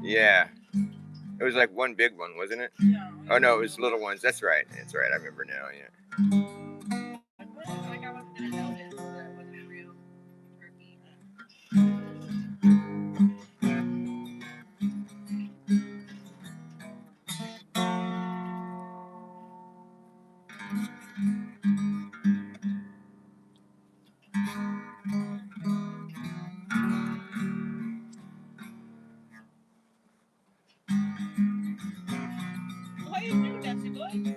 Yeah. It was like one big one, wasn't it? No. Oh no, it was little ones. That's right. That's right. I remember now. Yeah. Like I wasn't gonna notice that it wasn't a real turkey. What are you doing, Dusty boy?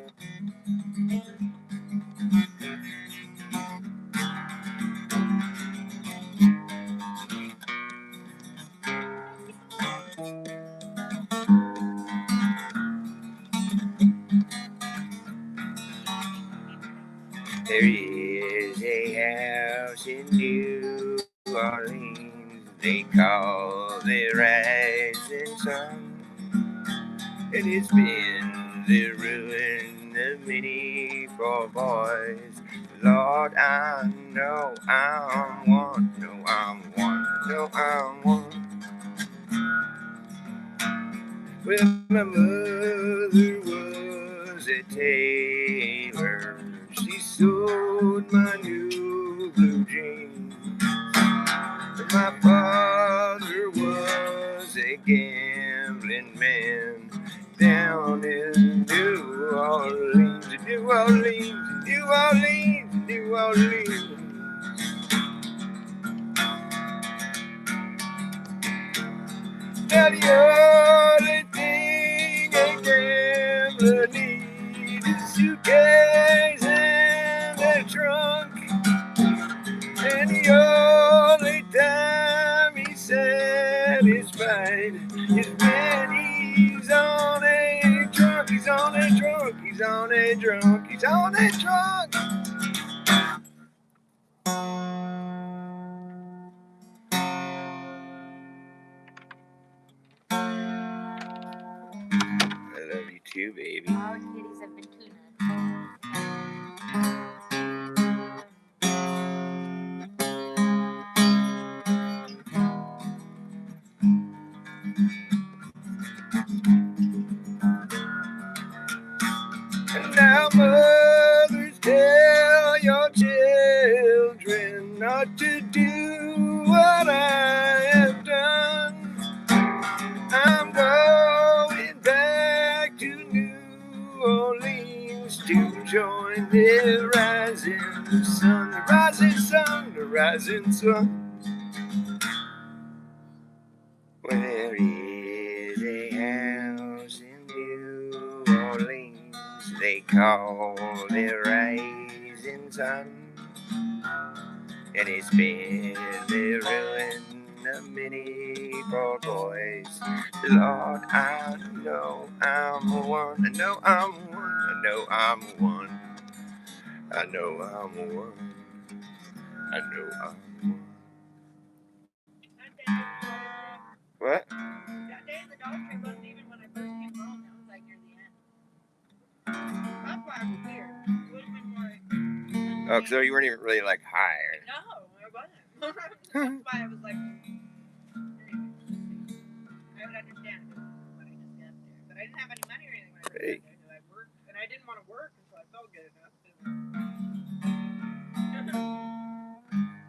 There is a house in New Orleans they call the Rising Sun, and it's been the ruin of many poor boys. Lord, I know I'm one, no I'm one, no I'm one. Well, my mother was a tailor. She sewed my new blue jeans. My father was a gambling man down in New Orleans, New Orleans, New Orleans, New Orleans. Now the only thing a gambler needs is a suitcase and a trunk. And the only time he's satisfied is when he's on a drunk, he's on a drunk, he's on a drunk, he's on a drunk. I love you too, baby. All the kitties have been tuna. And now mothers tell your children not to do what I have done. I'm going back to New Orleans to join the rising sun, the rising sun, the rising sun. Where is a house in New Orleans they call the rising sun, and it's been the ruin of many poor boys. Lord, I know I'm one. I know I'm one. I know I'm one. I know I'm one. I know I'm one. What? That day at the Dollar Tree wasn't even when I first came home. That was like near the end. That's why I was weird. It would have been more. Oh, so you weren't even really like high. No, I wasn't. That's why I was like. I would understand if I just got there, but I didn't have any money or anything when I Hey. got there. I worked, and I didn't want to work until I felt good enough to.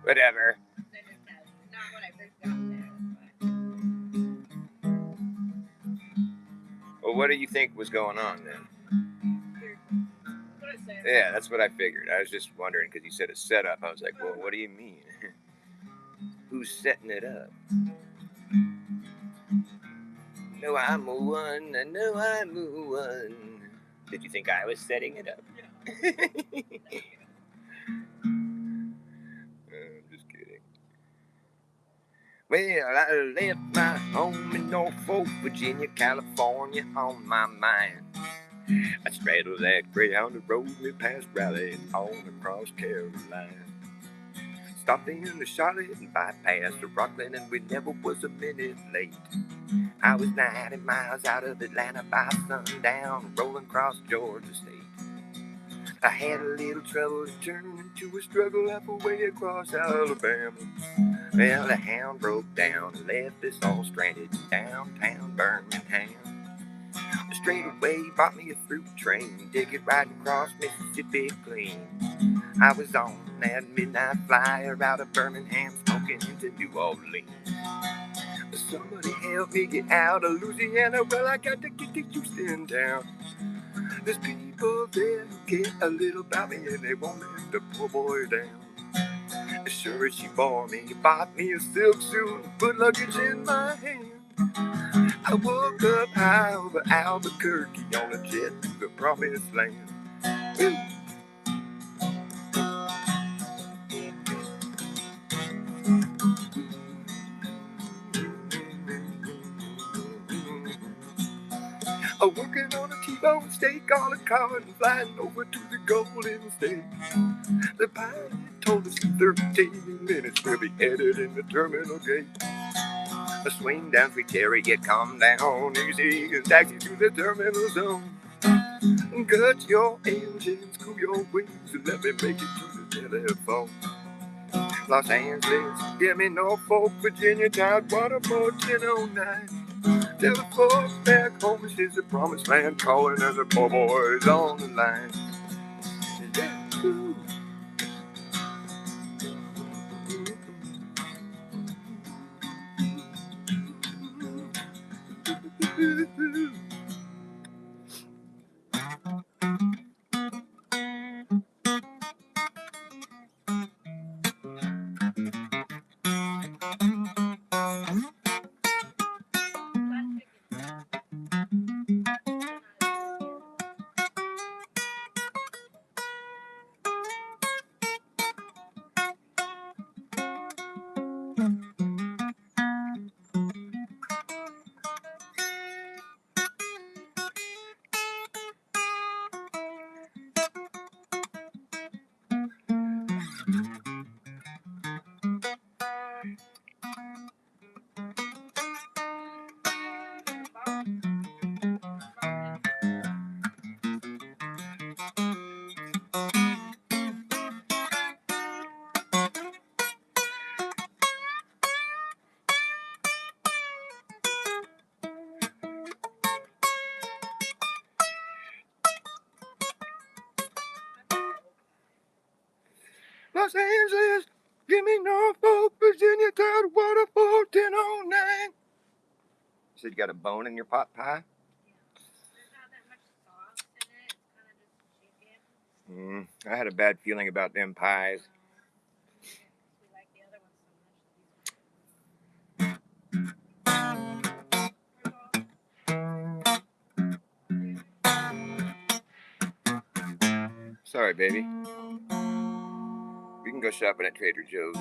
Whatever. Not when I first got there. Well, what do you think was going on then? What I say? Yeah, that's what I figured. I was just wondering because you said a setup. I was like, well, what do you mean? Who's setting it up? No, I'm a one. I know I'm a one. Did you think I was setting it up? Yeah. I'm just kidding. Well, I left my home in Norfolk, Virginia, California on my mind. I straddled that Greyhound that rode me past Raleigh and on across Carolina. Stopped in to Charlotte and bypassed to Rockland, and we never was a minute late. I was 90 miles out of Atlanta by sundown, rolling across Georgia State. I had a little trouble to turn into a struggle halfway across Alabama. Well, the hound broke down and left us all stranded in downtown Birmingham. Straight away bought me a fruit train, ticket riding across Mississippi clean. I was on that midnight flyer out of Birmingham, smoking into New Orleans. Somebody help me get out of Louisiana, well I got to get to Houston town. There's people there who care a little about me and they won't let the poor boy down. Sure as she bore me, bought me a silk suit, put luggage in my hand. I woke up high over Albuquerque on a jet to the promised land. Woo! Working on a T-bone steak on a car and flying over to the Golden State. The pilot told us in 13 minutes we'll be headed in the terminal gate. A swing down, sweet chariot, come down easy and taxi to the terminal zone. Cut your engines, cool your wings, and let me make it to the telephone. Los Angeles, give me Norfolk, Virginia, Tidewater, 1009. Tell the folks back home this is the promised land, calling as the poor boys on the line. Yeah. Ooh. Los Angeles, give me Norfolk, Virginia, Tidewater, 1009. Said you got a bone in your pot pie? There's not that much sauce in it. It's kind of just chicken. I had a bad feeling about them pies. We like the other ones so much. Sorry, baby. We can go shopping at Trader Joe's.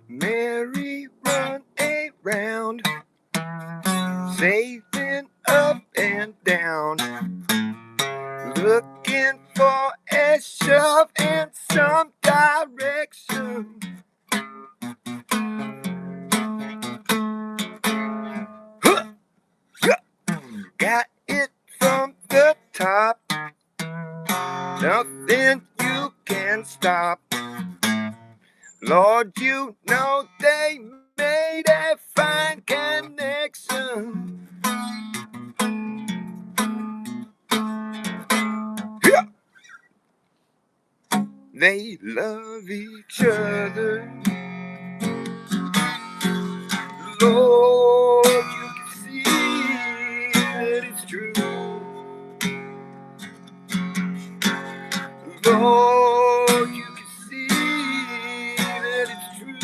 Merry run around, saving up and down, looking for a shove in some direction. Got it from the top, nothing you can stop. Lord, you know they made a fine connection. Yeah. They love each other. Lord, you can see that it's true. Lord, you can see that it's true.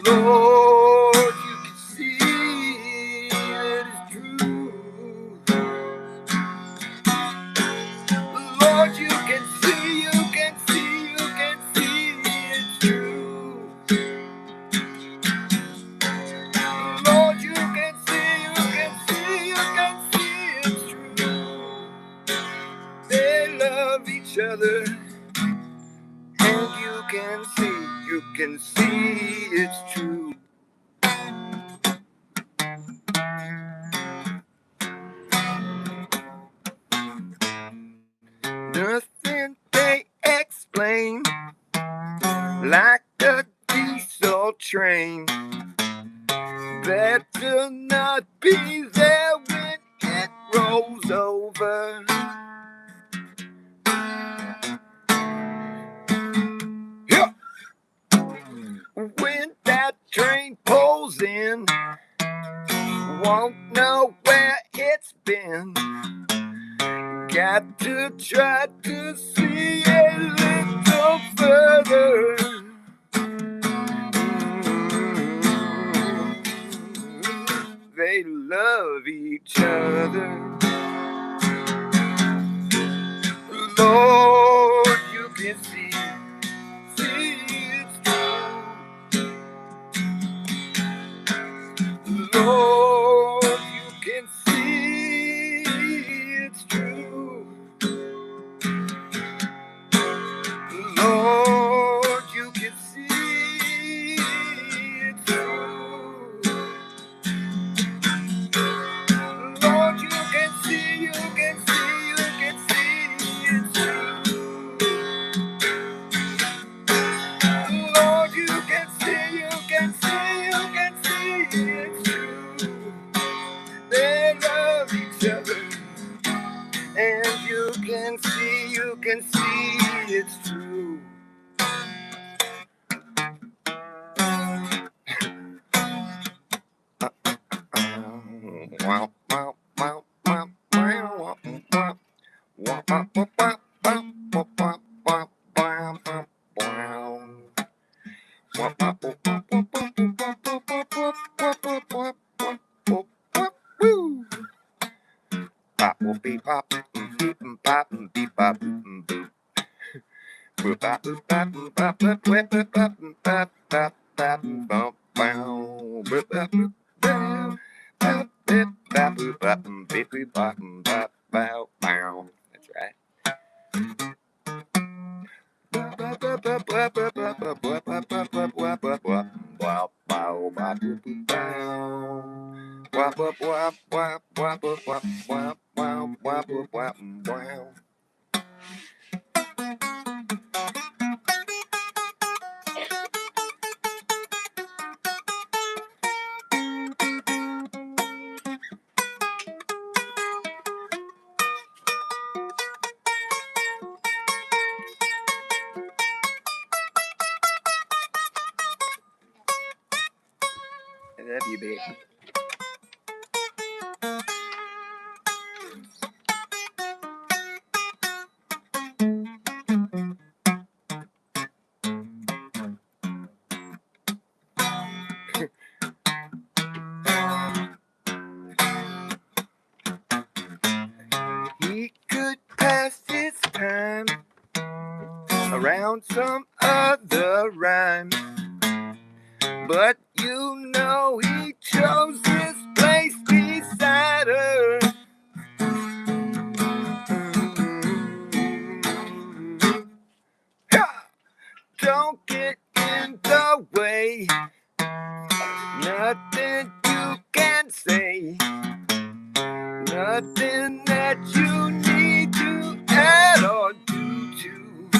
Lord, you can see that it's true. Lord, you can see love each other, and you can see it's true. Nothing they explain, like a diesel train. Better not be there when it rolls over. Yeah. When that train pulls in, won't know where it's been. Got to try to see a little further. They love each other. Lord, you can see it's true. Lord, you can see it's true. Lord, you can see it's true. Lord, you can see it's true. Lord, you can see it's true. They love each other, and you can see it's true. Wow, wow, wow, wow, wow, wow, That's right. I love you, baby. He could pass his time around some other rhyme, but you know he chose this place beside her. Don't get in the way, nothing you can say, nothing that you need to add or do to.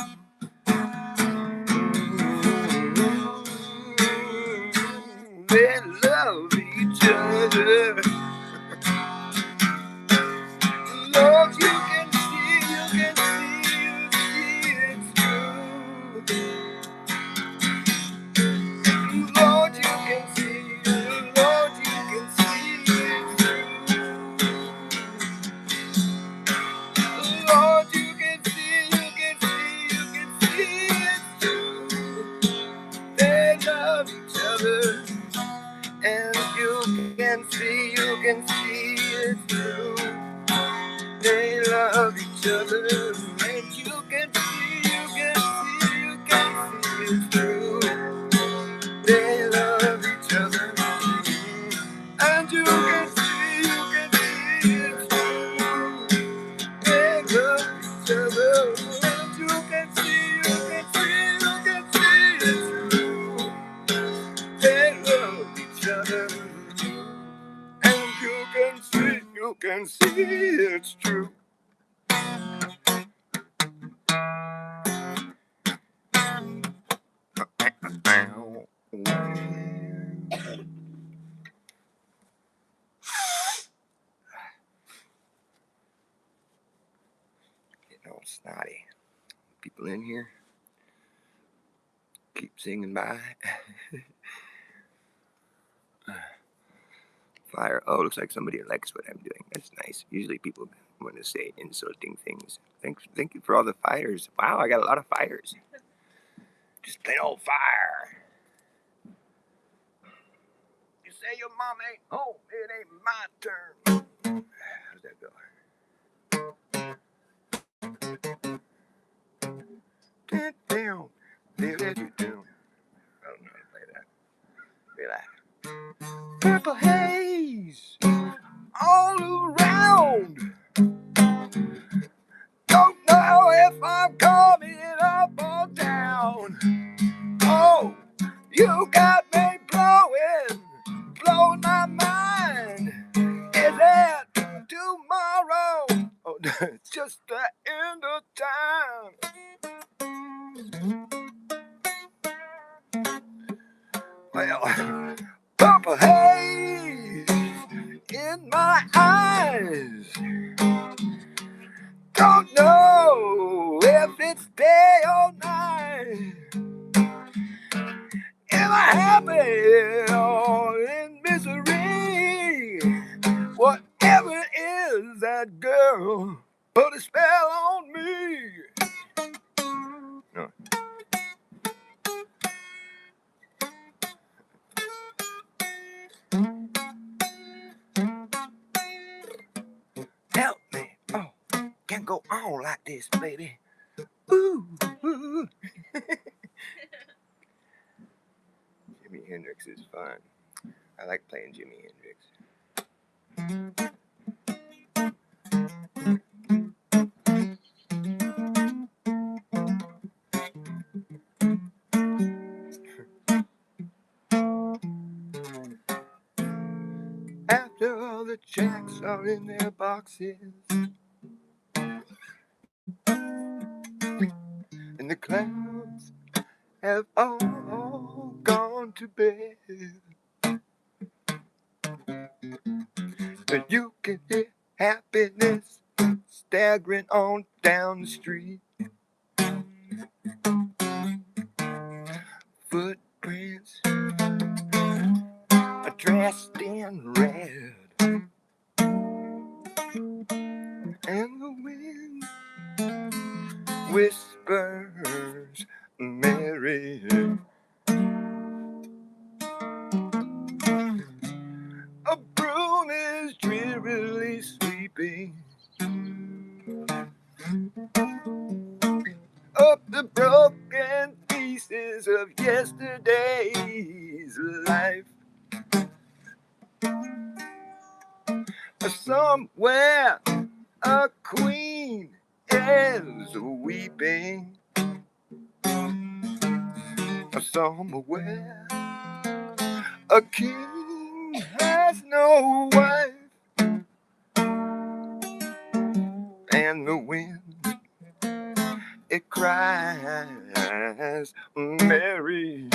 They love each other. Lord, you can see it's true. Lord, you can see it's true. Lord, you can see it's true. They love each other, and you can see it's true. They love each other, and you can see it's true. They love each other, and you can see it's true. They love each other. And you can see it's true. They love each other. And you can see it's true. Getting all snotty. People in here keep singing by. Fire. Oh, looks like somebody likes what I'm doing. That's nice. Usually people want to say insulting things. Thank you for all the fires. Wow, I got a lot of fires. Just plain old fire. You say your mom ain't home, it ain't my turn. How's that go? Down, down, down. I don't know how to play that. Relax. Purple haze all around. Don't know if I'm coming up or down. Oh, you got me blowing my mind. Is it tomorrow? Oh, it's just the end of time. Well, purple haze in my eyes. Don't know if it's day or night. Am I happy or in misery? Whatever it is, that girl put a spell on me. No. Help me. Oh, can't go on like this, baby. Ooh. Jimi Hendrix is fun. I like playing Jimi Hendrix. After all the jacks are in their boxes and the clowns have all gone to bed, but you can hear happiness staggering on down the street. Footprints are dressed in red, and the wind whispers Mary. A broom is drearily sweeping up the broken pieces of yesterday's life. Somewhere a queen is weeping. Somewhere a king has no wife, and the wind it cries Mary.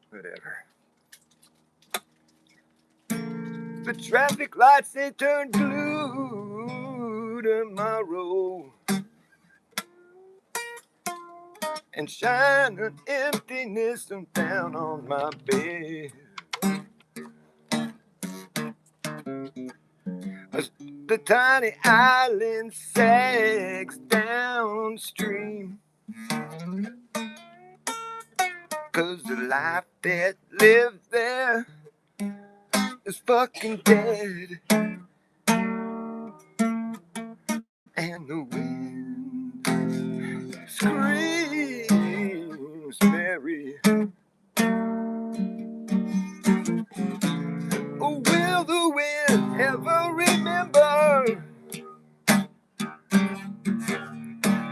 Whatever. The traffic lights, they turn blue. tomorrow and shine an emptiness down on my bed. As the tiny island sags downstream, 'cause the life that lives there is fucking dead. And the wind screams Mary. Oh, will the wind ever remember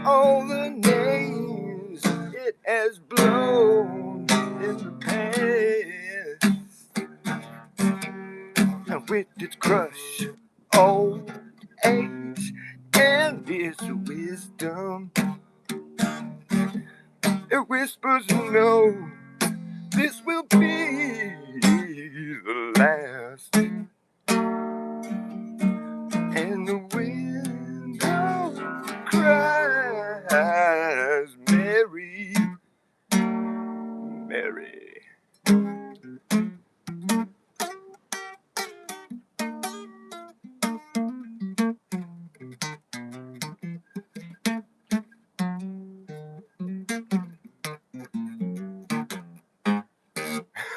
all the names it has blown in the past? And with its crush, old age, and its wisdom, it whispers no, this will be the last. And the window cries, Mary, Mary.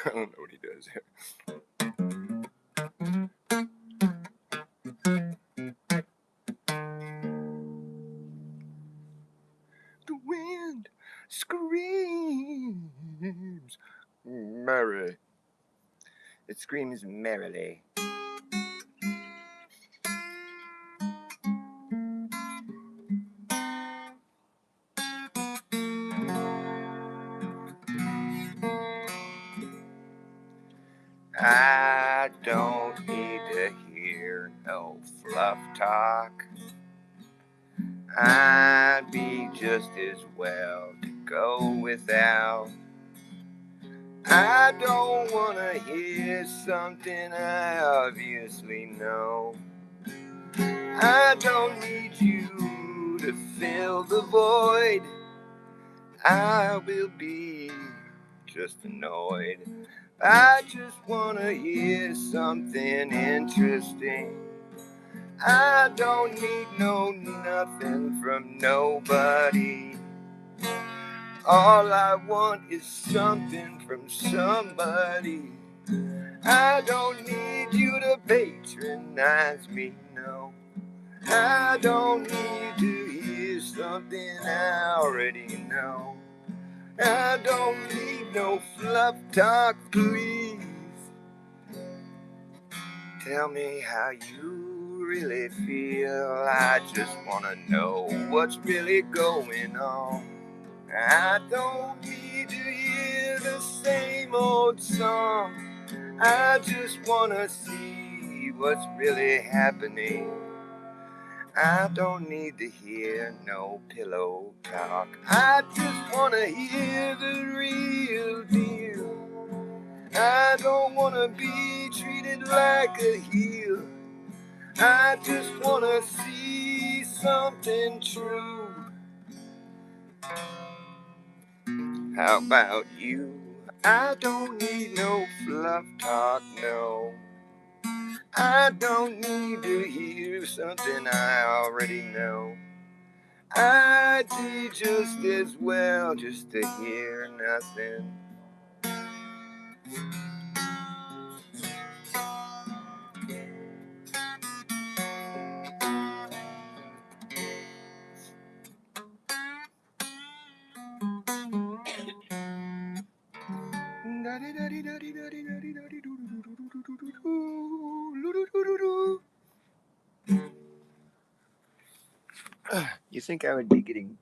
I don't know what he does here. The wind screams Mary. It screams merrily. I don't need to hear no fluff talk. I'd be just as well to go without. I don't wanna hear something I obviously know. I don't need you to fill the void. I will be just annoyed. I just wanna hear something interesting. I don't need no nothing from nobody. All I want is something from somebody. I don't need you to patronize me, no. I don't need to hear something I already know. I don't need no fluff talk, please. Tell me how you really feel. I just wanna know what's really going on. I don't need to hear the same old song. I just wanna see what's really happening. I don't need to hear no pillow talk. I just wanna hear the real deal. I don't wanna be treated like a heel. I just wanna see something true. How about you? I don't need no fluff talk, no. I don't need to hear something I already know. I'd do just as well just to hear nothing. You think I would be getting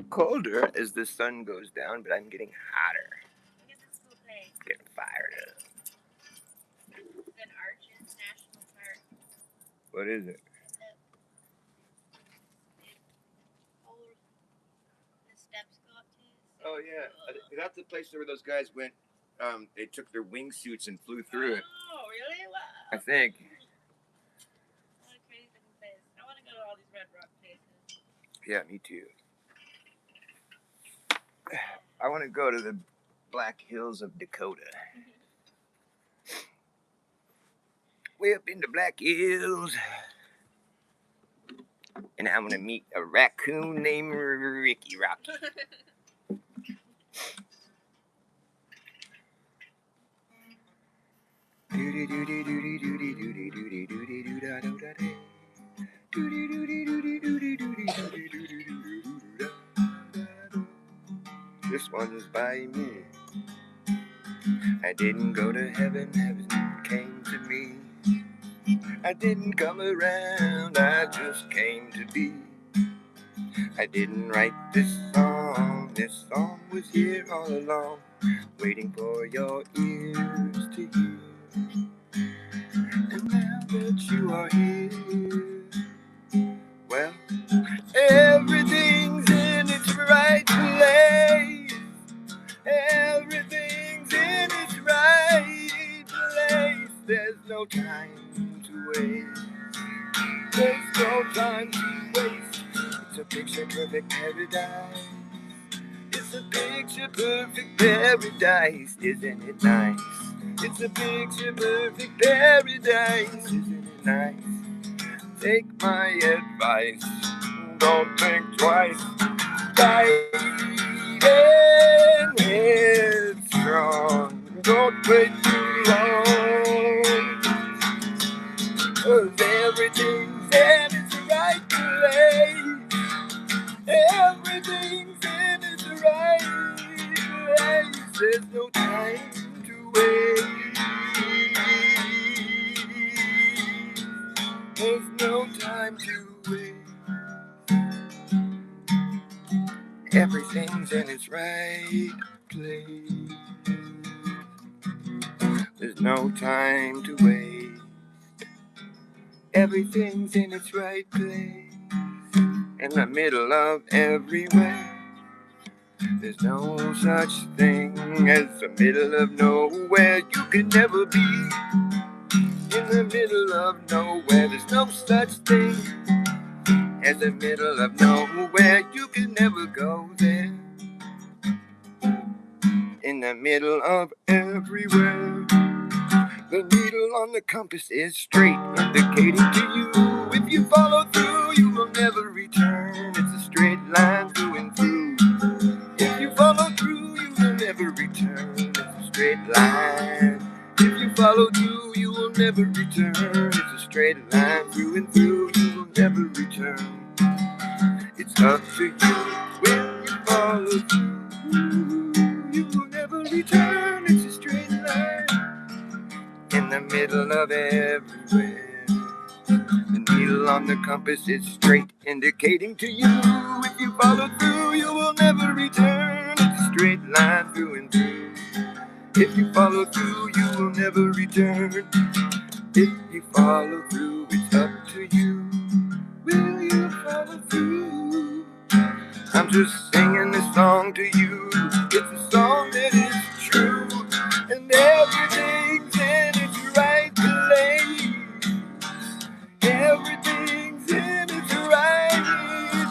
colder as the sun goes down, but I'm getting hotter. Look at this cool place. Getting fired up. It's an Arches National Park. What is it? The steps go up to. Oh yeah, that's the place where those guys went. They took their wingsuits and flew through it. Oh, really? Wow. I think. What a crazy looking place. I want to go to all these red rocks. Yeah, me too. I want to go to the Black Hills of Dakota. Way up in the Black Hills. And I'm going to meet a raccoon named Ricky Rocky. This one's by me. I didn't go to heaven, heaven came to me. I didn't come around, I just came to be. I didn't write this song was here all along, waiting for your ears to hear. And now that you are here, well, everything's in its right place. Everything's in its right place. There's no time to waste. There's no time to waste. It's a picture perfect paradise. It's a picture perfect paradise. Isn't it nice? It's a picture perfect paradise. Isn't it nice? Take my advice. Don't think twice. Dive in headstrong. Don't wait too long. 'Cause everything's in its right place. Everything's in its right place. There's no time to waste. There's no time to waste. Everything's in its right place. There's no time to waste. Everything's in its right place. In the middle of everywhere. There's no such thing as the middle of nowhere. You can never be in the middle of nowhere. There's no such thing as the middle of nowhere. You can never go there. In the middle of everywhere. The needle on the compass is straight, indicating to you. If you follow through, you will never return. It's a straight line through and through. If you follow through, you will never return. It's a straight line. If you follow through, you will never return. It's a straight line through and through. You will never return. It's up to you. Will you follow through? You will never return. It's a straight line in the middle of everywhere. The needle on the compass is straight, indicating to you. If you follow through, you will never return. It's a straight line through and through. If you follow through, you will never return. If you follow through, it's up to you. Will you follow through? I'm just singing this song to you. It's a song that is true. And everything's in its right place. Everything's in its right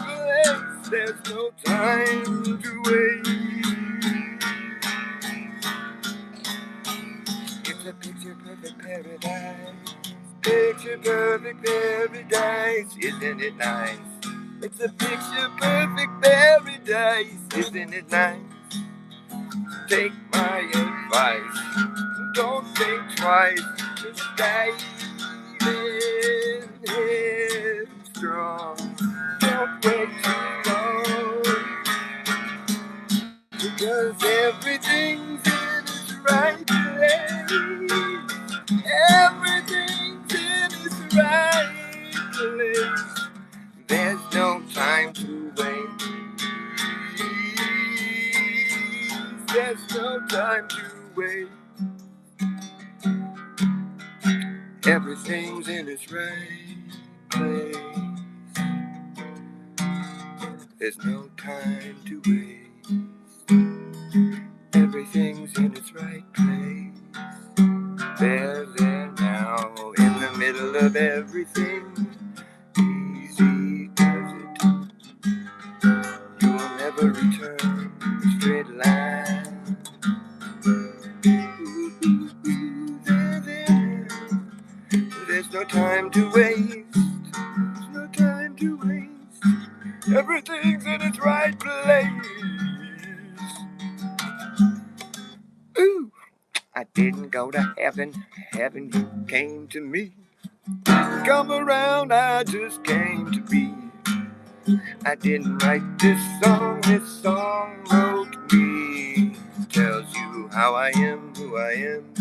place. There's no time to waste. It's a picture perfect paradise. Picture perfect paradise. Isn't it nice? It's a picture perfect paradise. Isn't it nice? Take my advice. Don't think twice. Just dive in headstrong. Don't wait too long. Because everything's in its right place. Everything's in its right place. There's no time to wait. There's no time to wait. Everything's in its right place. There's no time to waste. Everything's in its right place. There now, in the middle of everything. Easy does it. Everything's in its right place. Ooh, I didn't go to heaven, heaven came to me. Come around, I just came to be. I didn't write this song wrote me. Tells you how I am, who I am.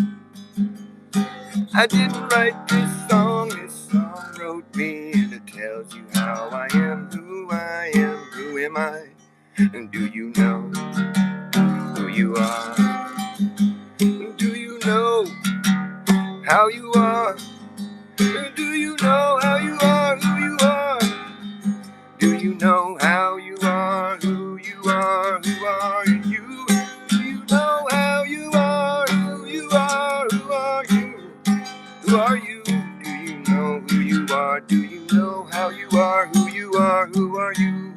I didn't write this song wrote me. And it tells you how I am, who am I? And do you know who you are? Do you know how you are? Do you know how you are, who you are? Do you know how you are, who you are, who are you? Do you know how you are, who you are, who are you? Who are you? Do you know who you are? Do you know how you are, who you are, who are you?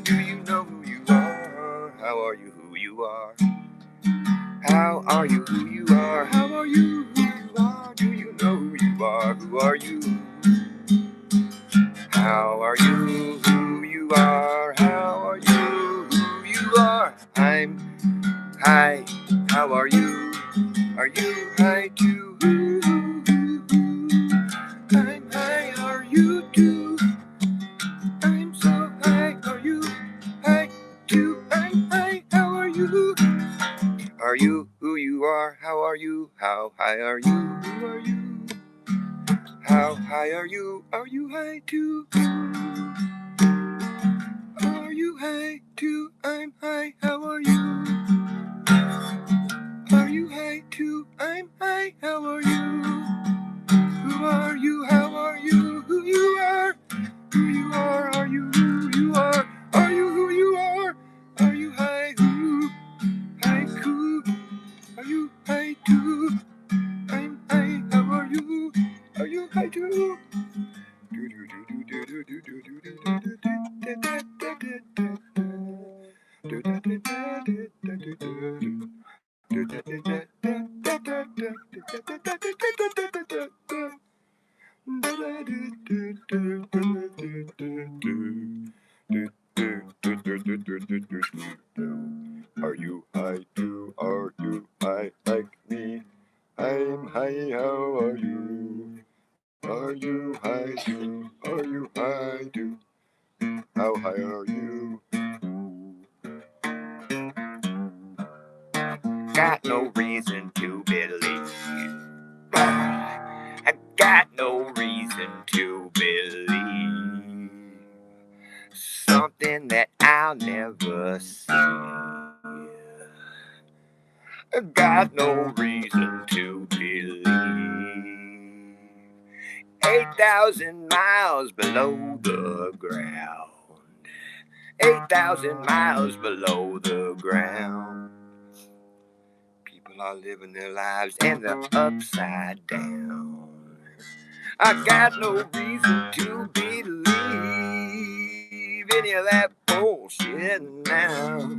Do you know who you are? How are you, who you are? How are you, who you are? How are you, who you are? Do you know who you are? Who are you? How are you, who you are? How are you, who you are? I'm high. How are you? Are you high too? I'm high. Are you too? I'm so high. Are you high too? I'm high. How are you? Are you who you are? How are you? How high are you? Who are you? How high are you? Are you high too? Are you high too? I'm high. How are you? Are you high too? I'm high. How are you? Who are you? How are you? Who you are? Who you are? Are you who you are? Are you who you are? Are you high? Who? High cool? Are you high too? I'm high. How are you? Are you high too? Are you high too? Are you high like me? I'm high, how are you? Are you high too? Are you high too? How high are you? Got no reason to believe. I got no reason to believe something that I'll never see. I got no reason to believe 8,000 miles below the ground. 8,000 miles below the ground. People are living their lives and they're upside down. I got no reason to believe any of that bullshit now.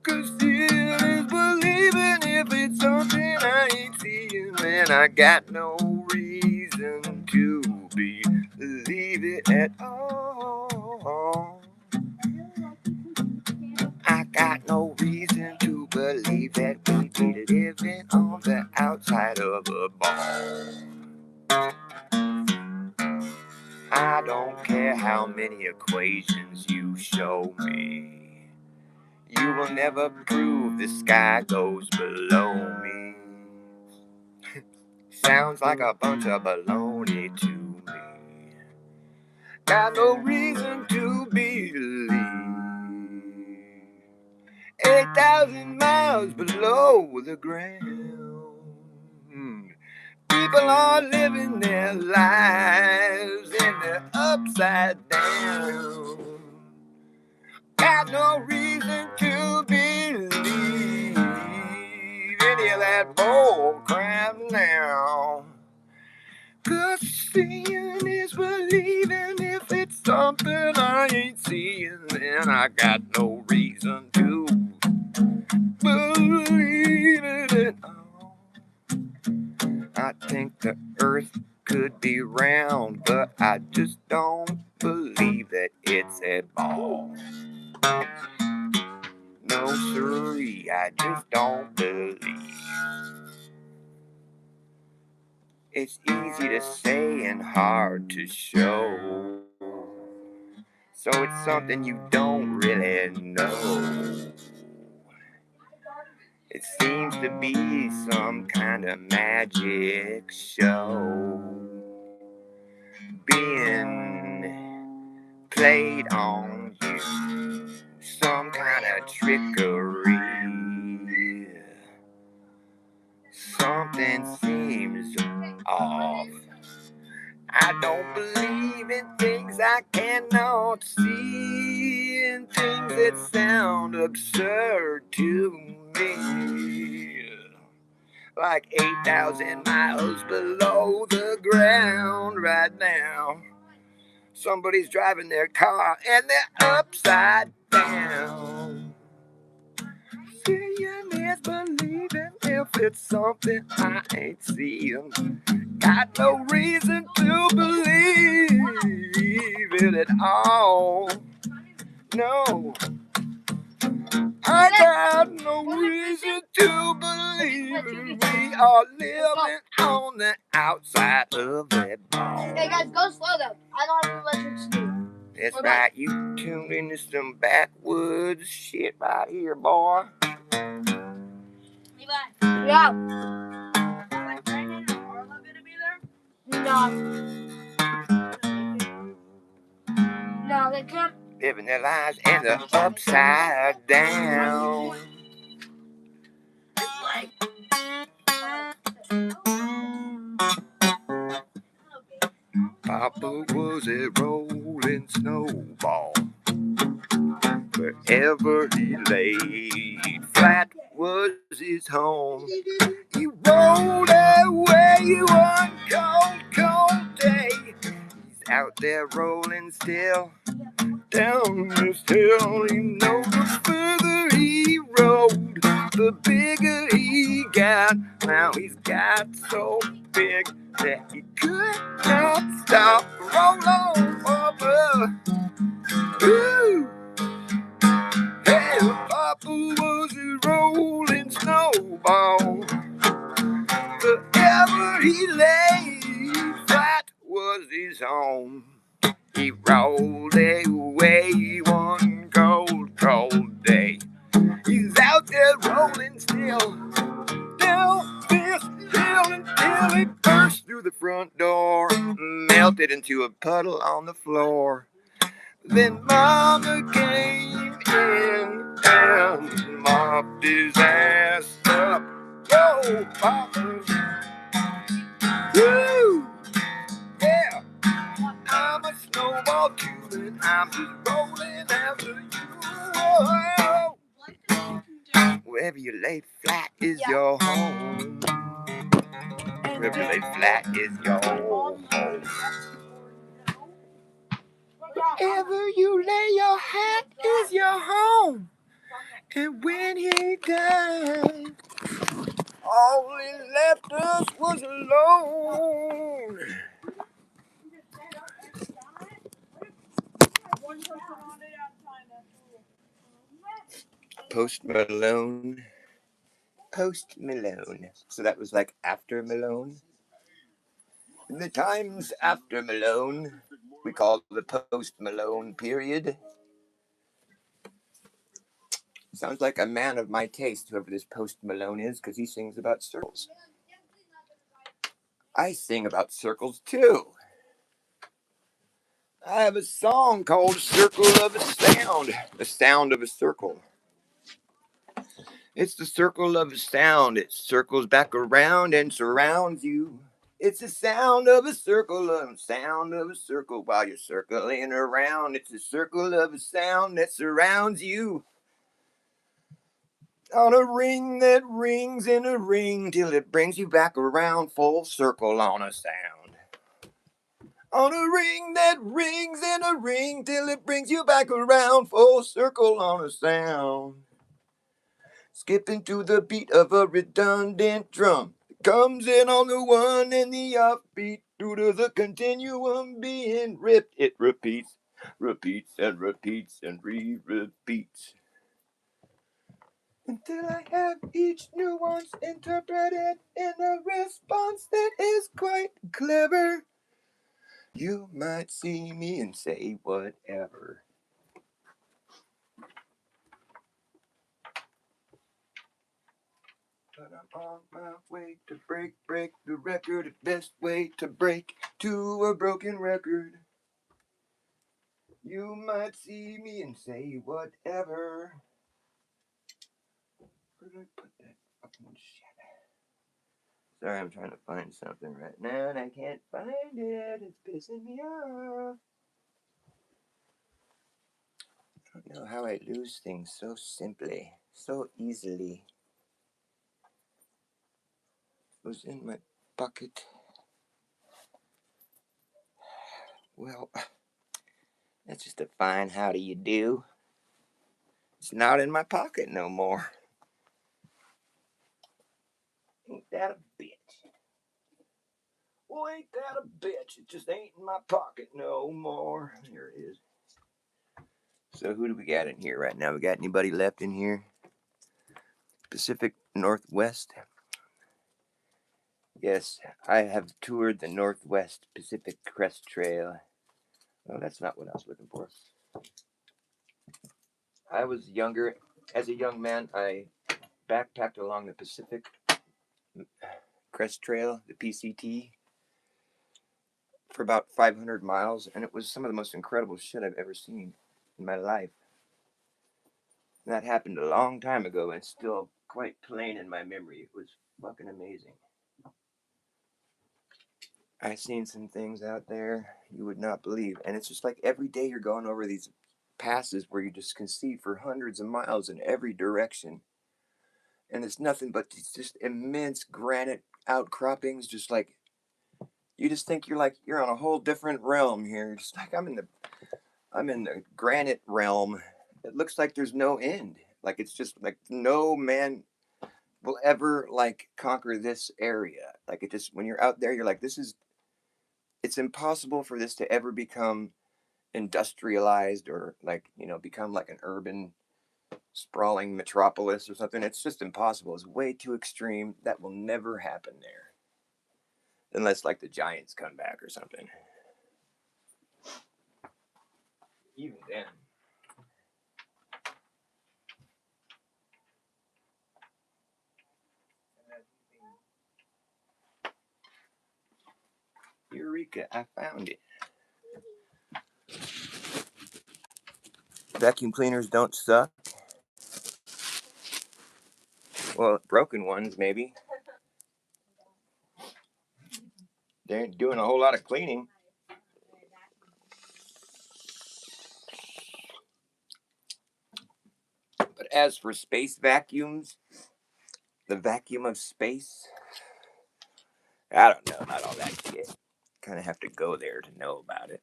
'Cause seeing is believing. If it's something I ain't seeing, then I got no reason to believe it at all. I got no reason to believe that we be living on the outside of a ball. I don't care how many equations you show me. You will never prove the sky goes below me. Sounds like a bunch of baloney to me. Got no reason to believe 8,000 miles below the ground. People are living their lives and they're upside down. Got no reason to believe any of that bull crap now. 'Cause seeing is believing. If it's something I ain't seeing, then I got no reason to believe it at all. I think the earth could be round, but I just don't believe that it's a ball. No, sirree, I just don't believe. It's easy to say and hard to show. So it's something you don't really know. It seems to be some kind of magic show being played on you. Some kind of trickery. Something seems off. I don't believe in things I cannot see, and things that sound absurd to me. Like 8,000 miles below the ground right now. Somebody's driving their car and they're upside down. Seeing is believing if it's something I ain't seeing. Got no reason to believe it at all. No, I got no reason to believe we are living on the outside of that ball. Hey guys, go slow though. I don't have to let you do. That's right, you tuned into some backwoods shit right here, boy. Yeah. No. No, they can't. Living their lives and they're upside down. Papa was a rolling snowball. Wherever he laid, flat was his home. He rolled away one cold, cold day. He's out there rolling still down this hill. You know, the further he rode, the bigger he got. Now he's got so big that he could not stop. Roll on over. Ooh. Hey, Papa was a rolling snowball. Wherever he lay, flat was his home. He rolled away one cold, cold day. He's out there rolling still down this hill until he burst through the front door, melted into a puddle on the floor. Then Mama came in and mopped his ass up. Whoa, Papa. Woo! Yeah. I'm a snowball too, and I'm just rolling after you. Whoa. Wherever you lay flat is your home. Wherever you lay flat is your home. Wherever you lay your hat is your home. And when he died, all he left us was alone. Post Malone. Post Malone. So that was like after Malone. In the times after Malone, we call the post Malone period. Sounds like a man of my taste, whoever this Post Malone is, because he sings about circles. I sing about circles too. I have a song called Circle of a Sound. The sound of a circle. It's the circle of a sound. It circles back around and surrounds you. It's the sound of a circle, while you're circling around. It's a circle of a sound that surrounds you. On a ring that rings in a ring till it brings you back around full circle on a sound. On a ring that rings in a ring till it brings you back around full circle on a sound. Skipping to the beat of a redundant drum. It comes in on the one and the upbeat Due to the continuum being ripped, it repeats, repeats, and repeats, and re-repeats. Until I have each nuance interpreted in a response that is quite clever. You might see me and say whatever. But I'm on my way to break the record. The best way to break to a broken record. You might see me and say whatever. Where did I put that fucking shit? Sorry, I'm trying to find something right now and I can't find it. It's pissing me off. I don't know how I lose things so simply, so easily. It was in my pocket. Well, that's just a fine how do you do. It's not in my pocket no more. Ain't that a bitch? Well, ain't that a bitch? It just ain't in my pocket no more. There it is. So who do we got in here right now? We got anybody left in here? Pacific Northwest? Yes, I have toured the Northwest Pacific Crest Trail. Oh, that's not what I was looking for. I was younger. As a young man, I backpacked along the Pacific Crest Trail, the PCT, for about 500 miles, and it was some of the most incredible shit I've ever seen in my life. And that happened a long time ago, and it's still quite plain in my memory. It was fucking amazing. I've seen some things out there you would not believe, and it's just like every day you're going over these passes where you just can see for hundreds of miles in every direction, and it's nothing but these just immense granite outcroppings, just like you just think you're on a whole different realm here. Just like I'm in the granite realm. It looks like there's no end. Like it's just like no man will ever like conquer this area. Like it just when you're out there, you're like, it's impossible for this to ever become industrialized or like, become like an urban sprawling metropolis or something. It's just impossible. It's way too extreme. That will never happen there. Unless like the Giants come back or something. Even then. Eureka, I found it. Vacuum cleaners don't suck. Well, broken ones, maybe. They ain't doing a whole lot of cleaning. But as for space vacuums, the vacuum of space, I don't know about all that shit. Kind of have to go there to know about it.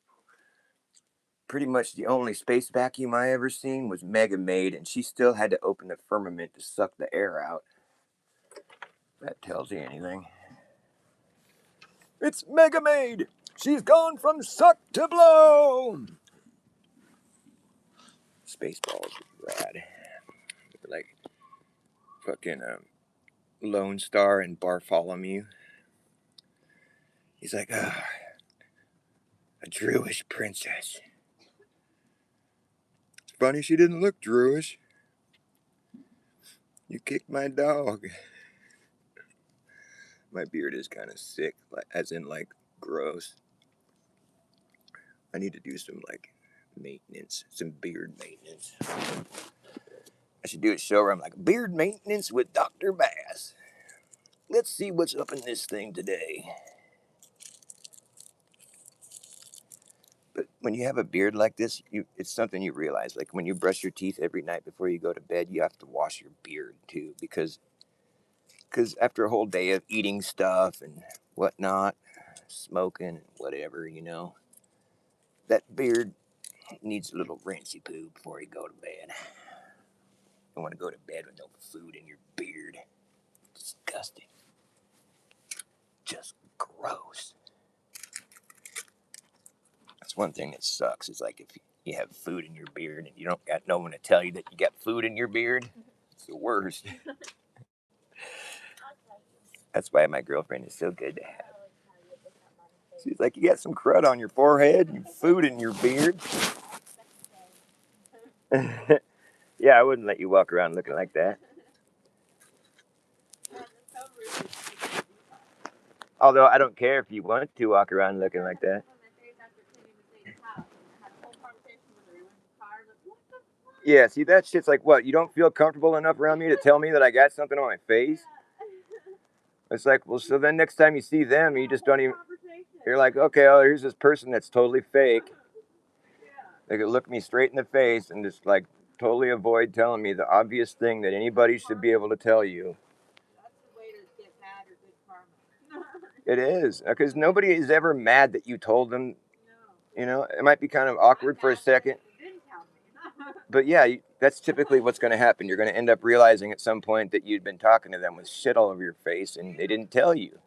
Pretty much the only space vacuum I ever seen was Mega Maid, and she still had to open the firmament to suck the air out. That tells you anything. It's Mega Maid! She's gone from suck to blow! Spaceballs were rad. Like fucking Lone Star and Bartholomew. He's like, a Druish princess. It's funny she didn't look Druish. You kicked my dog. My beard is kind of sick, as in like gross. I need to do some like maintenance, some beard maintenance. I should do a show where I'm like beard maintenance with Dr. Bass. Let's see what's up in this thing today. But when you have a beard like this, it's something you realize. Like when you brush your teeth every night before you go to bed, you have to wash your beard too, because after a whole day of eating stuff and whatnot, smoking and whatever, that beard needs a little rinsey poo before you go to bed. You don't want to go to bed with no food in your beard. Disgusting. Just gross. It's one thing that sucks. Is like if you have food in your beard and you don't got no one to tell you that you got food in your beard. It's the worst. That's why my girlfriend is so good to have. She's like, you got some crud on your forehead and food in your beard. Yeah, I wouldn't let you walk around looking like that. Although I don't care if you want to walk around looking like that. Yeah, see, that shit's like, what? You don't feel comfortable enough around me to tell me that I got something on my face? It's like, well, so then next time you see them, you just don't even. You're like, okay, oh, here's this person that's totally fake. They could look me straight in the face and just like totally avoid telling me the obvious thing that anybody should be able to tell you. That's the way to get mad or good karma. It is, because nobody is ever mad that you told them. No. You know, it might be kind of awkward for a second. But yeah, that's typically what's going to happen. You're going to end up realizing at some point that you'd been talking to them with shit all over your face and they didn't tell you.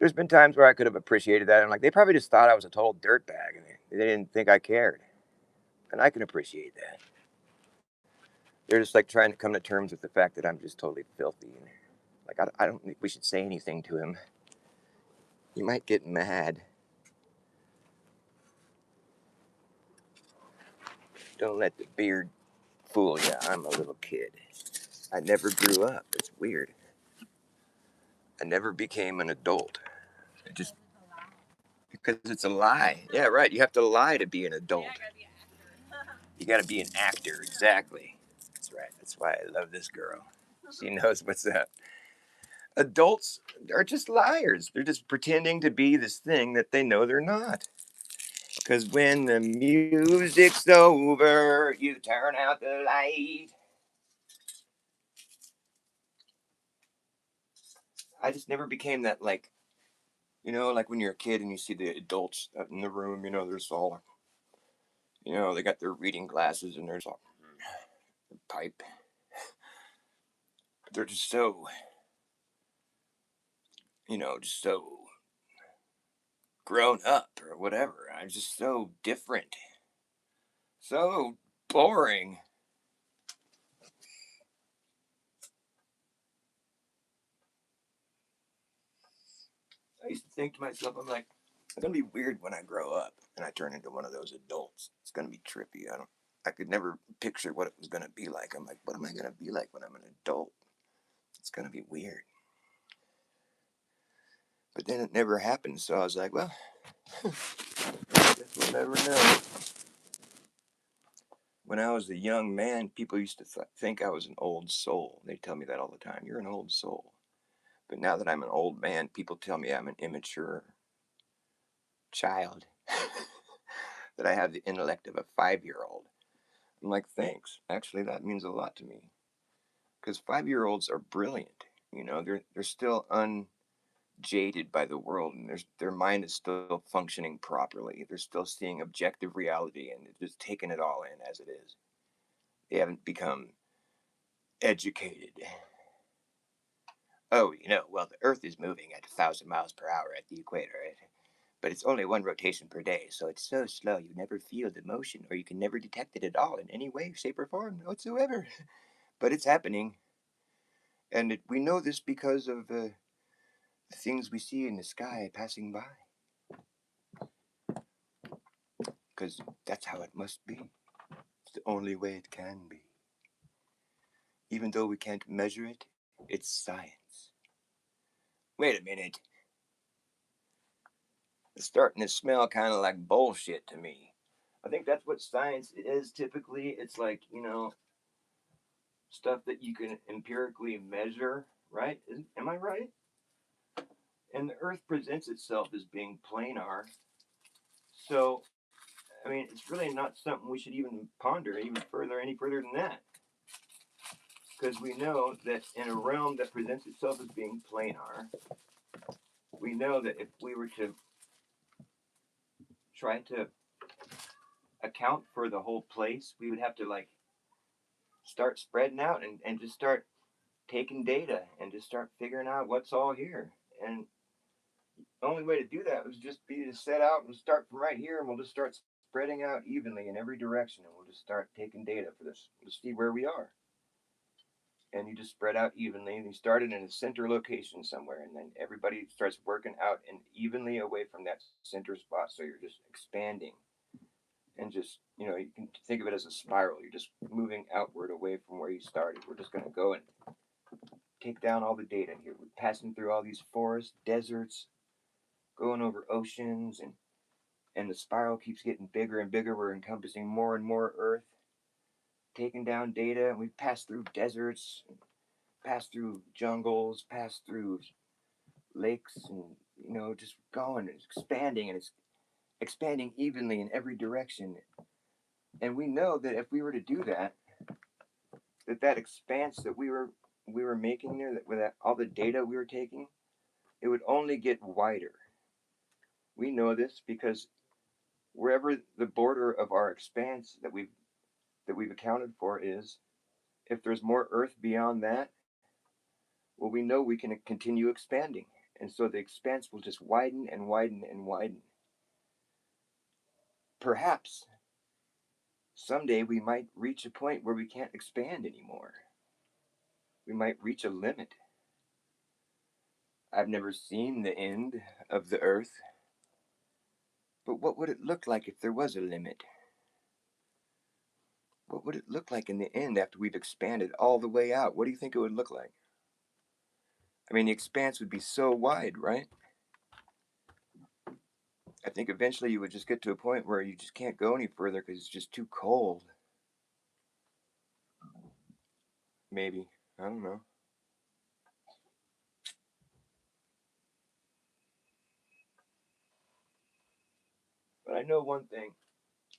There's been times where I could have appreciated that. I'm like, they probably just thought I was a total dirtbag and they didn't think I cared. And I can appreciate that. They're just like trying to come to terms with the fact that I'm just totally filthy. And like, I don't think we should say anything to him. He might get mad. Don't let the beard fool you. I'm a little kid. I never grew up. It's weird. I never became an adult. It just because it's a lie. Yeah, right. You have to lie to be an adult. You got to be an actor. Exactly. That's right. That's why I love this girl. She knows what's up. Adults are just liars. They're just pretending to be this thing that they know they're not. Because when the music's over, you turn out the light. I just never became that, like, you know, like when you're a kid and you see the adults in the room, you know, there's all, you know, they got their reading glasses and there's all pipe. But they're just so, you know, just so grown up or whatever. I'm just so different. So boring. I used to think to myself, I'm like, it's gonna be weird when I grow up and I turn into one of those adults. It's gonna be trippy. I could never picture what it was gonna be like. I'm like, what am I gonna be like when I'm an adult? It's gonna be weird. But then it never happened, so I was like, well, I guess we'll never know. When I was a young man, people used to think I was an old soul. They tell me that all the time. You're an old soul. But now that I'm an old man, people tell me I'm an immature child. That I have the intellect of a 5-year-old. I'm like, thanks. Actually, that means a lot to me. Because 5-year-olds are brilliant. You know, they're still unjaded by the world, and their mind is still functioning properly. They're still seeing objective reality, and they're just taking it all in as it is. They haven't become educated. Oh, you know, well, the Earth is moving at 1,000 miles per hour at the equator, but it's only one rotation per day, so it's so slow you never feel the motion, or you can never detect it at all in any way, shape, or form whatsoever. But it's happening, and we know this because of the things we see in the sky passing by. Because that's how it must be. It's the only way it can be. Even though we can't measure it, it's science. Wait a minute. It's starting to smell kind of like bullshit to me. I think that's what science is typically. It's like, you know, stuff that you can empirically measure, right? Am I right? And the Earth presents itself as being planar. So, I mean, it's really not something we should even ponder any further than that. Because we know that in a realm that presents itself as being planar, we know that if we were to try to account for the whole place, we would have to like start spreading out and just start taking data and just start figuring out what's all here. And only way to do that was just be to set out and start from right here, and we'll just start spreading out evenly in every direction, and we'll just start taking data for this. We'll see where we are, and you just spread out evenly. And you started in a center location somewhere, and then everybody starts working out and evenly away from that center spot. So you're just expanding, and just you can think of it as a spiral. You're just moving outward away from where you started. We're just going to go and take down all the data here. We're passing through all these forests, deserts, going over oceans, and the spiral keeps getting bigger and bigger. We're encompassing more and more Earth, taking down data, and we've passed through deserts, passed through jungles, passed through lakes, and just going and expanding, and it's expanding evenly in every direction. And we know that if we were to do that, that expanse that we were making there, that with that, all the data we were taking, it would only get wider. We know this because wherever the border of our expanse that we've accounted for is, if there's more Earth beyond that, well, we know we can continue expanding, and so the expanse will just widen and widen and widen. Perhaps someday we might reach a point where we can't expand anymore. We might reach a limit. I've never seen the end of the Earth, but what would it look like if there was a limit? What would it look like in the end after we've expanded all the way out? What do you think it would look like? I mean, the expanse would be so wide, right? I think eventually you would just get to a point where you just can't go any further because it's just too cold. Maybe. I don't know. But I know one thing.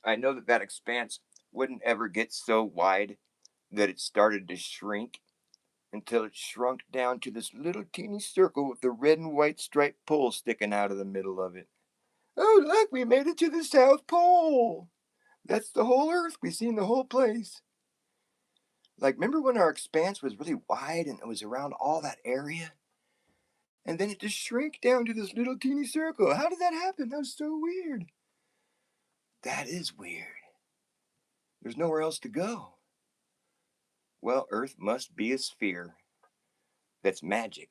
I know that expanse wouldn't ever get so wide that it started to shrink until it shrunk down to this little teeny circle with the red and white striped pole sticking out of the middle of it. Oh, look, we made it to the South Pole. That's the whole Earth. We've seen the whole place. Like, remember when our expanse was really wide and it was around all that area? And then it just shrank down to this little teeny circle. How did that happen? That was so weird. That is weird. There's nowhere else to go. Well, Earth must be a sphere that's magic.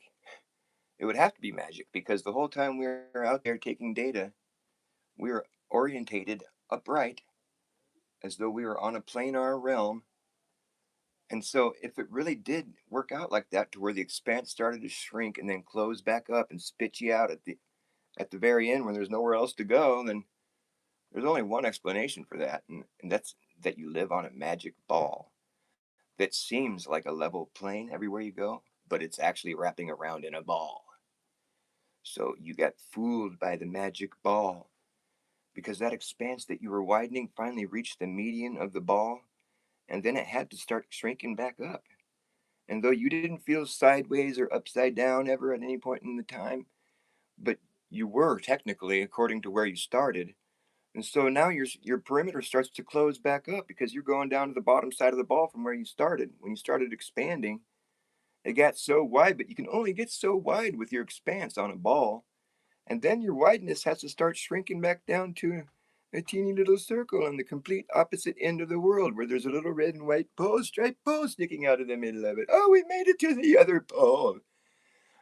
It would have to be magic because the whole time we were out there taking data, we were orientated upright as though we were on a planar realm. And so, if it really did work out like that, to where the expanse started to shrink and then close back up and spit you out at the very end when there's nowhere else to go, then there's only one explanation for that, and that's that you live on a magic ball that seems like a level plane everywhere you go, but it's actually wrapping around in a ball. So you got fooled by the magic ball because that expanse that you were widening finally reached the median of the ball, and then it had to start shrinking back up. And though you didn't feel sideways or upside down ever at any point in the time, but you were technically according to where you started. And so now your perimeter starts to close back up because you're going down to the bottom side of the ball from where you started. When you started expanding, it got so wide, but you can only get so wide with your expanse on a ball. And then your wideness has to start shrinking back down to a teeny little circle on the complete opposite end of the world where there's a little red and white pole, striped pole sticking out of the middle of it. Oh, we made it to the other pole.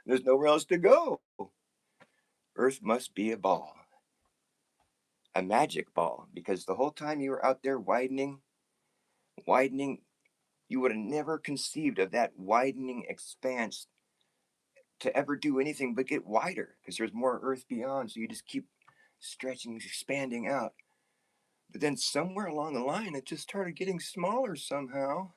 There's nowhere else to go. Earth must be a ball, a magic ball, because the whole time you were out there widening, you would have never conceived of that widening expanse to ever do anything but get wider because there's more Earth beyond. So you just keep stretching, expanding out. But then somewhere along the line, it just started getting smaller somehow.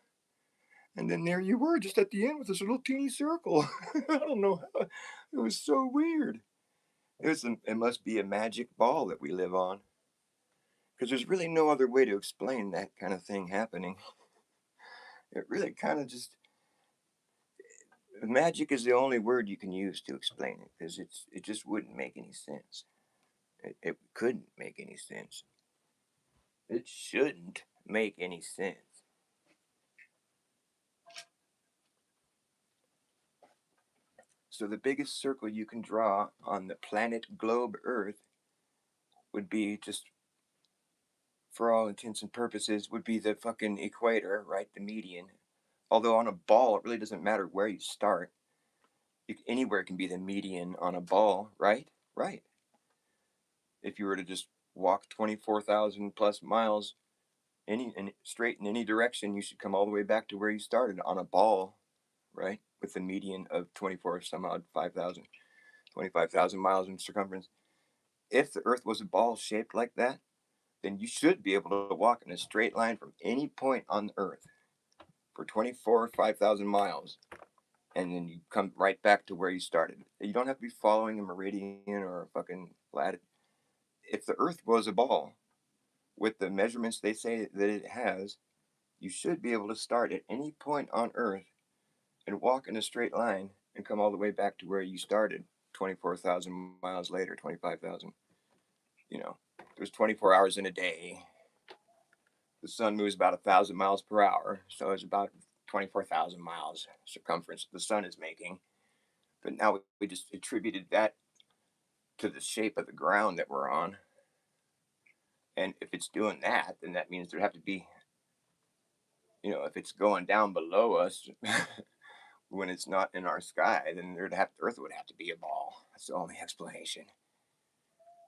And then there you were, just at the end with this little teeny circle. I don't know how. It was so weird. It must be a magic ball that we live on. Because there's really no other way to explain that kind of thing happening. It really kind of just. Magic is the only word you can use to explain it because it just wouldn't make any sense. It couldn't make any sense. It shouldn't make any sense. So the biggest circle you can draw on the planet globe Earth would be just, for all intents and purposes, would be the fucking equator, right? The median. Although on a ball, it really doesn't matter where you start. Anywhere can be the median on a ball, right? Right. If you were to just walk 24,000 plus miles straight in any direction, you should come all the way back to where you started on a ball, right? With a median of 24 some odd 5,000, 25,000 miles in circumference. If the Earth was a ball shaped like that, then you should be able to walk in a straight line from any point on the Earth for 24 5,000 miles, and then you come right back to where you started. You don't have to be following a meridian or a fucking latitude. If the Earth was a ball with the measurements they say that it has, you should be able to start at any point on Earth and walk in a straight line and come all the way back to where you started 24,000 miles later, 25,000. You know, there's 24 hours in a day. The sun moves about 1,000 miles per hour, so it's about 24,000 miles circumference the sun is making. But now we just attributed that to the shape of the ground that we're on. And if it's doing that, then that means there'd have to be, if it's going down below us when it's not in our sky, then Earth would have to be a ball. That's the only explanation.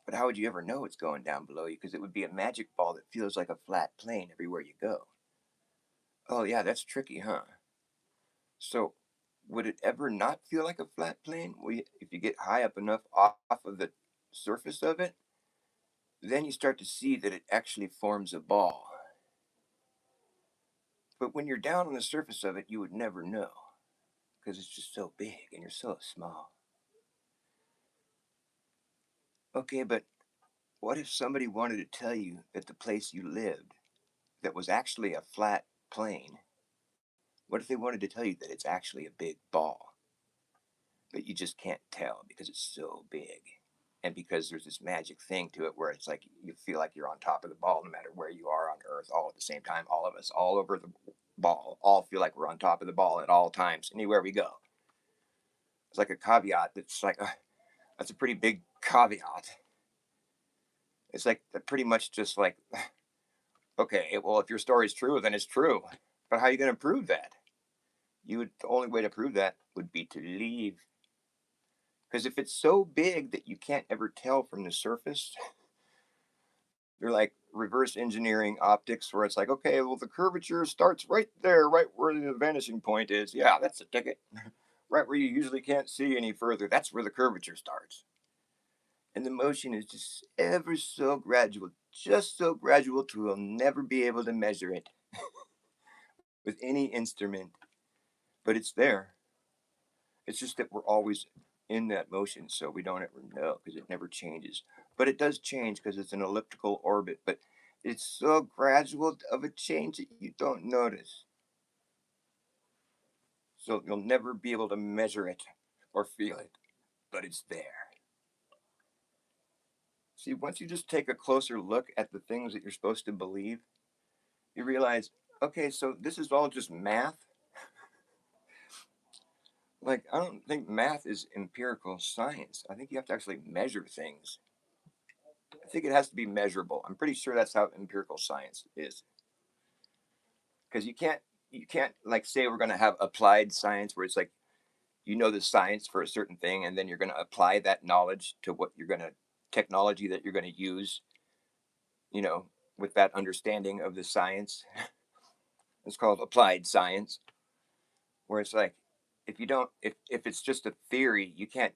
But how would you ever know it's going down below you? Because it would be a magic ball that feels like a flat plane everywhere you go. Oh yeah, that's tricky, huh? So, would it ever not feel like a flat plane? Well, if you get high up enough off of the surface of it, then you start to see that it actually forms a ball. But when you're down on the surface of it, you would never know because it's just so big and you're so small. Okay, but what if somebody wanted to tell you that the place you lived, that was actually a flat plane, what if they wanted to tell you that it's actually a big ball? But you just can't tell because it's so big. And because there's this magic thing to it where it's like you feel like you're on top of the ball no matter where you are on Earth, all at the same time. All of us, all over the ball, all feel like we're on top of the ball at all times, anywhere we go. It's like a caveat that's like, that's a pretty big caveat. It's like pretty much just like, okay, well, if your story's true, then it's true. But how are you going to prove that? The only way to prove that would be to leave. Because if it's so big that you can't ever tell from the surface, they're like reverse engineering optics where it's like, okay, well, the curvature starts right there, right where the vanishing point is. Yeah, that's the ticket. Right where you usually can't see any further. That's where the curvature starts. And the motion is just ever so gradual, just so gradual to we'll never be able to measure it with any instrument. But it's there. It's just that we're always in that motion, so we don't ever know because it never changes. But it does change because it's an elliptical orbit. But it's so gradual of a change that you don't notice. So you'll never be able to measure it or feel it, but it's there. See, once you just take a closer look at the things that you're supposed to believe, you realize, okay, so this is all just math. Like, I don't think math is empirical science. I think you have to actually measure things. I think it has to be measurable. I'm pretty sure that's how empirical science is. Because you can't like say we're going to have applied science where it's like the science for a certain thing and then you're going to apply that knowledge to what you're going to technology that you're going to use, you know, with that understanding of the science. It's called applied science, where it's like if it's just a theory, you can't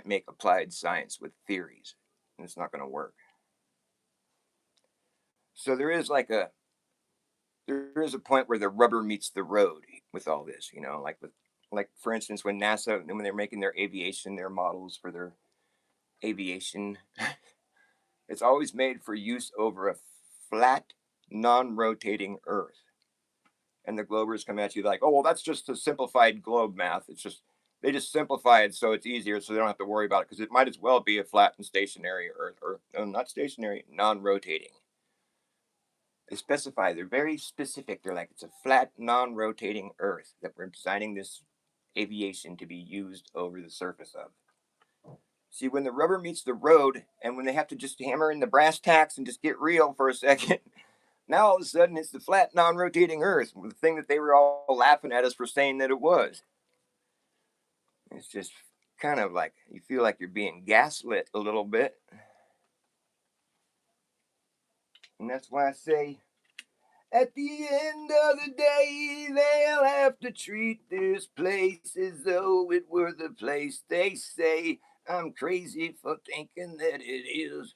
make applied science with theories. And it's not going to work. So there is a point where the rubber meets the road with all this, like for instance when NASA when they're making their models for their aviation, it's always made for use over a flat, non-rotating Earth. And the globers come at you like, oh well, that's just a simplified globe math. It's just they just simplify it so it's easier, so they don't have to worry about it because it might as well be a flat and stationary Earth, or no, not stationary, non-rotating. They specify, they're very specific. They're like, it's a flat, non-rotating Earth that we're designing this aviation to be used over the surface of. See, when the rubber meets the road and when they have to just hammer in the brass tacks and just get real for a second, now all of a sudden it's the flat, non rotating Earth, the thing that they were all laughing at us for saying that it was. It's just kind of like you feel like you're being gaslit a little bit. And that's why I say, at the end of the day, they'll have to treat this place as though it were the place they say I'm crazy for thinking that it is.